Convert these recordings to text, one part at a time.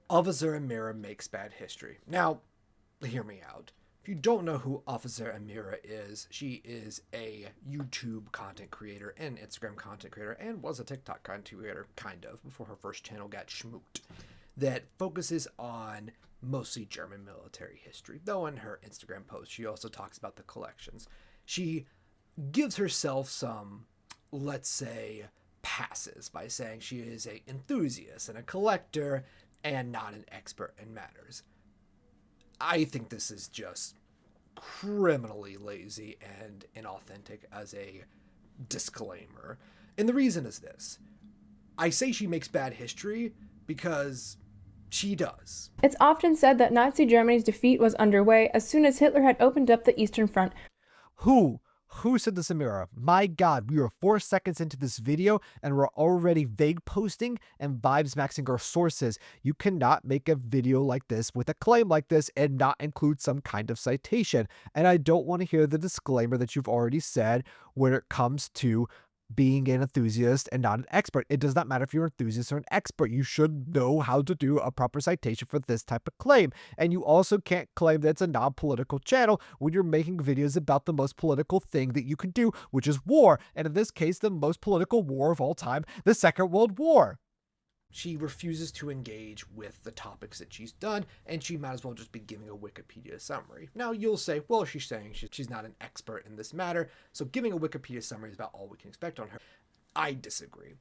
OffizierAmira makes bad history. Now, hear me out. If you don't know who OffizierAmira is, she is a YouTube content creator and Instagram content creator and was a TikTok content creator, kind of, before her first channel got schmooped, that focuses on mostly German military history. Though in her Instagram post, she also talks about the collections. She gives herself some, let's say, passes by saying she is an enthusiast and a collector and not an expert in matters. I think this is just criminally lazy and inauthentic as a disclaimer. And the reason is this. I say she makes bad history because she does. It's often said that Nazi Germany's defeat was underway as soon as Hitler had opened up the Eastern Front. Who? Who said this, Amira? My God, we are 4 seconds into this video and we're already vague posting and vibes maxing our sources. You cannot make a video like this with a claim like this and not include some kind of citation. And I don't want to hear the disclaimer that you've already said when it comes to being an enthusiast and not an expert. It does not matter if you're an enthusiast or an expert. You should know how to do a proper citation for this type of claim. And you also can't claim that it's a non-political channel when you're making videos about the most political thing that you can do, which is war. And in this case, the most political war of all time, the Second World War. She refuses to engage with the topics that she's done, and she might as well just be giving a Wikipedia summary. Now, you'll say, well, she's saying she's not an expert in this matter, so giving a Wikipedia summary is about all we can expect on her. I disagree,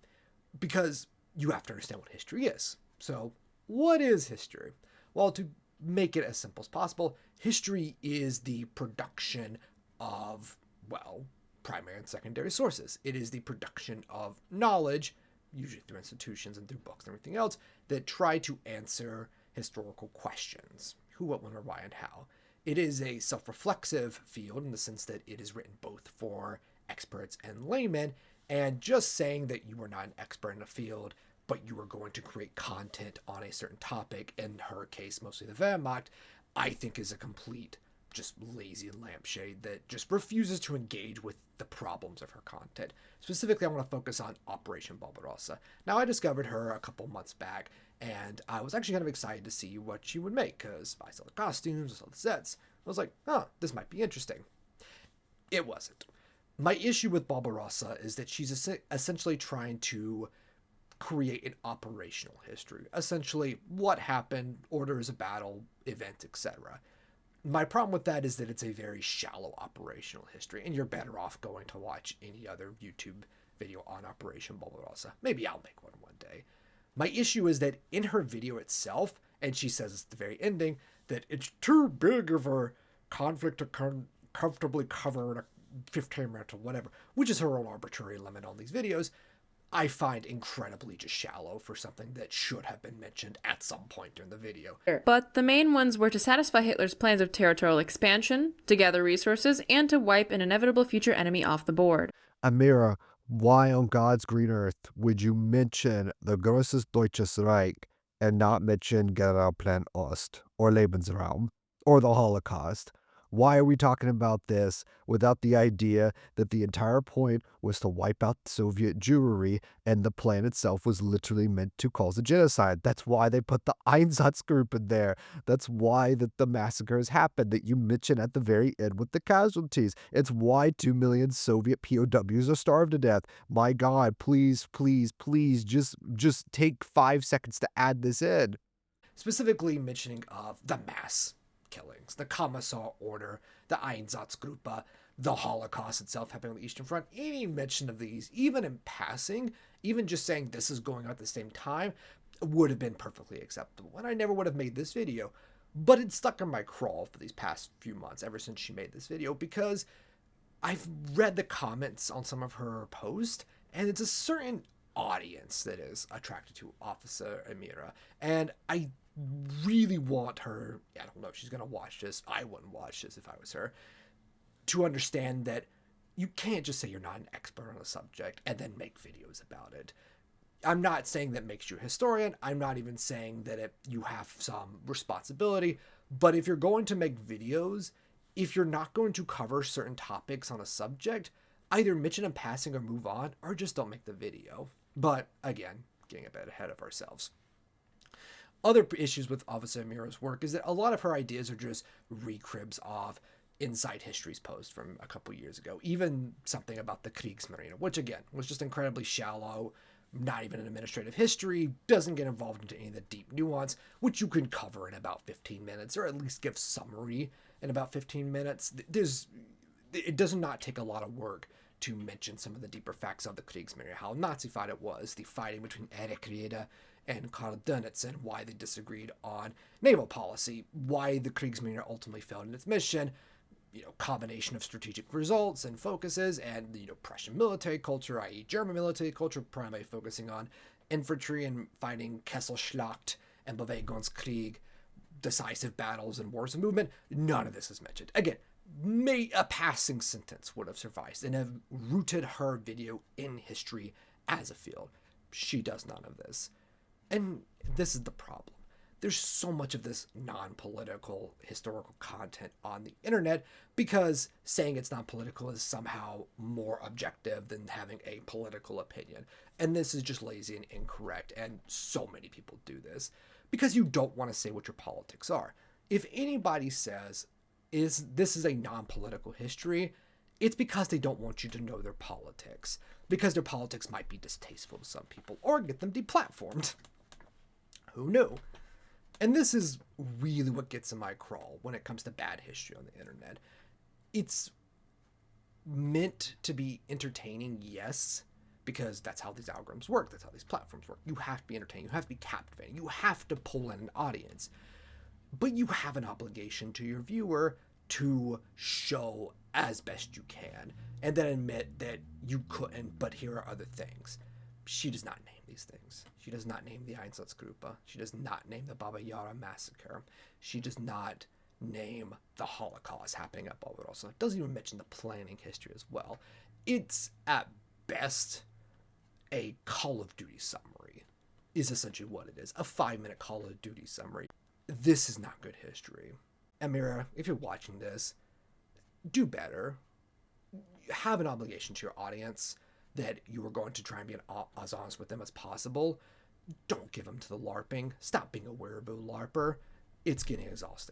because you have to understand what history is. So, what is history? Well, to make it as simple as possible, history is the production of, well, primary and secondary sources. It is the production of knowledge, usually through institutions and through books and everything else, that try to answer historical questions. Who, what, when, or why, and how. It is a self-reflexive field in the sense that it is written both for experts and laymen, and just saying that you are not an expert in a field, but you are going to create content on a certain topic, in her case, mostly the Wehrmacht, I think is a complete just lazy lampshade that just refuses to engage with the problems of her content. Specifically, I want to focus on Operation Barbarossa. Now, I discovered her a couple months back, and I was actually kind of excited to see what she would make, because I saw the costumes, I saw the sets. I was like, oh, this might be interesting. It wasn't. My issue with Barbarossa is that she's essentially trying to create an operational history. Essentially, what happened, orders of battle, events, etc. My problem with that is that it's a very shallow operational history, and you're better off going to watch any other YouTube video on Operation Barbarossa. Maybe I'll make one day. My issue is that in her video itself, and she says at the very ending, that it's too big of a conflict to comfortably cover in a 15 minutes or whatever, which is her own arbitrary limit on these videos, I find incredibly just shallow for something that should have been mentioned at some point during the video. But the main ones were to satisfy Hitler's plans of territorial expansion, to gather resources, and to wipe an inevitable future enemy off the board. Amira, why on God's green earth would you mention the Großes Deutsches Reich and not mention Generalplan Ost or Lebensraum or the Holocaust? Why are we talking about this without the idea that the entire point was to wipe out Soviet Jewry and the plan itself was literally meant to cause a genocide? That's why they put the Einsatzgruppe in there. That's why the massacres happened that you mentioned at the very end with the casualties. It's why 2 million Soviet POWs are starved to death. My God, please, please, please, just take 5 seconds to add this in. Specifically mentioning of the mass killings, the Kommissar order, the Einsatzgruppe, the Holocaust itself happening on the Eastern Front. Any mention of these, even in passing, even just saying this is going on at the same time, would have been perfectly acceptable. And I never would have made this video. But it's stuck in my crawl for these past few months, ever since she made this video, because I've read the comments on some of her posts, and it's a certain audience that is attracted to OffizierAmira. And I really want her, I don't know if she's going to watch this, I wouldn't watch this if I was her, to understand that you can't just say you're not an expert on a subject and then make videos about it. I'm not saying that makes you a historian. I'm not even saying that you have some responsibility. But if you're going to make videos, if you're not going to cover certain topics on a subject, either mention in passing or move on, or just don't make the video. But again, getting a bit ahead of ourselves. Other issues with OffizierAmira's work is that a lot of her ideas are just recribs of Inside History's post from a couple years ago. Even something about the Kriegsmarine, which again was just incredibly shallow, not even an administrative history, doesn't get involved into any of the deep nuance, which you can cover in about 15 minutes, or at least give summary in about 15 minutes. It does not take a lot of work to mention some of the deeper facts of the Kriegsmarine, how Nazi-fied it was, the fighting between Erich Rieder and Karl Dönitz, and why they disagreed on naval policy, why the Kriegsmarine ultimately failed in its mission, combination of strategic results and focuses, and Prussian military culture, i.e. German military culture, primarily focusing on infantry and fighting Kesselschlacht and Bewegungskrieg, decisive battles and wars of movement. None of this is mentioned. Again, a passing sentence would have sufficed and have rooted her video in history as a field. She does none of this. And this is the problem. There's so much of this non-political historical content on the internet because saying it's not political is somehow more objective than having a political opinion. And this is just lazy and incorrect. And so many people do this because you don't want to say what your politics are. If anybody says this is a non-political history, it's because they don't want you to know their politics, because their politics might be distasteful to some people or get them deplatformed. Who knew? And this is really what gets in my crawl when it comes to bad history on the internet. It's meant to be entertaining, yes, because that's how these algorithms work. That's how these platforms work. You have to be entertaining. You have to be captivating. You have to pull in an audience. But you have an obligation to your viewer to show as best you can and then admit that you couldn't, but here are other things. She does not name these things. She does not name the Einsatzgruppe. She does not name the Baba Yara massacre. She does not name the Holocaust happening at Barbarossa. It doesn't even mention the planning history as well. It's at best a Call of Duty summary, is essentially what it is. A 5-minute Call of Duty summary. This is not good history. Amira, if you're watching this, do better. Have an obligation to your audience that you are going to try and be as honest with them as possible. Don't give them to the LARPing. Stop being a wearable LARPer. It's getting exhausting.